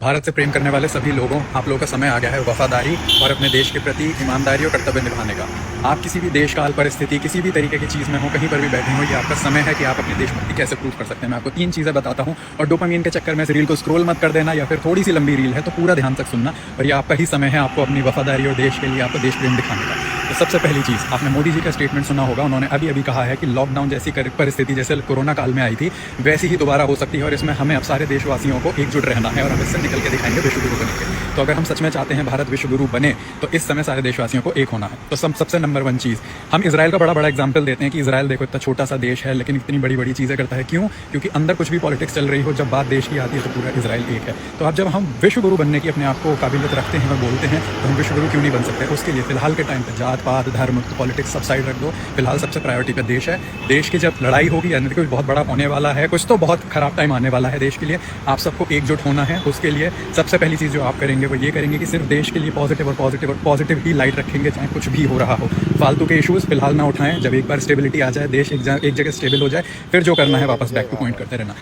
भारत से प्रेम करने वाले सभी लोगों, आप लोगों का समय आ गया है वफादारी और अपने देश के प्रति ईमानदारी और कर्तव्य निभाने का। आप किसी भी देश काल परिस्थिति किसी भी तरीके की चीज़ में हो, कहीं पर भी बैठे हो, ये आपका समय है कि आप अपनी देशभक्ति कैसे प्रूव कर सकते हैं। मैं आपको 3 चीज़ें बताता हूँ और डोपामाइन के चक्कर में इस रील को स्क्रॉल मत कर देना, या फिर थोड़ी सी लंबी रील है तो पूरा ध्यान तक सुनना। और ये आपका ही समय है आपको अपनी वफादारी और देश के लिए आपका देश प्रेम दिखाने का। तो सबसे पहली चीज़, आपने मोदी जी का स्टेटमेंट सुना होगा। उन्होंने अभी कहा है कि लॉकडाउन जैसी परिस्थिति जैसे कोरोना काल में आई थी वैसी ही दोबारा हो सकती है, और इसमें हमें अब सारे देशवासियों को एकजुट रहना है और हम इससे निकल के दिखाएंगे विश्व गुरु बनेंगे। तो अगर हम सच में चाहते हैं भारत विश्व गुरु बने तो इस समय सारे देशवासियों को एक होना है। तो सबसे नंबर 1 चीज़, हम इजराइल का बड़ा एग्जाम्पल देते हैं कि इजराइल देखो इतना छोटा सा देश है लेकिन इतनी बड़ी चीज़ें करता है। क्यों? क्योंकि अंदर कुछ भी पॉलिटिक्स चल रही हो, जब बात देश की आती है तो पूरा इजराइल एक है। तो अब जब हम विश्व गुरु बनने की अपने आप को काबिलियत रखते हैं और बोलते हैं तो हम विश्व गुरु क्यों नहीं बन सकते? उसके लिए फिलहाल के टाइम पर जात पात धर्म पॉलिटिक्स सब साइड रख दो। फिलहाल सबसे प्रायोरिटी पे देश है। देश की जब लड़ाई होगी यानी कुछ बहुत बड़ा होने वाला है, कुछ तो बहुत खराब टाइम आने वाला है देश के लिए, आप सबको एकजुट होना है। उसके लिए सबसे पहली चीज़ जो आप करेंगे वो ये करेंगे कि सिर्फ देश के लिए पॉजिटिव ही लाइट रखेंगे, चाहे कुछ भी हो रहा हो। फालतू के इश्यूज़ फिलहाल ना उठाएं। जब एक बार स्टेबिलिटी आ जाए, देश एक जगह स्टेबल हो जाए, फिर जो करना है वापस बैक टू पॉइंट करते रहना।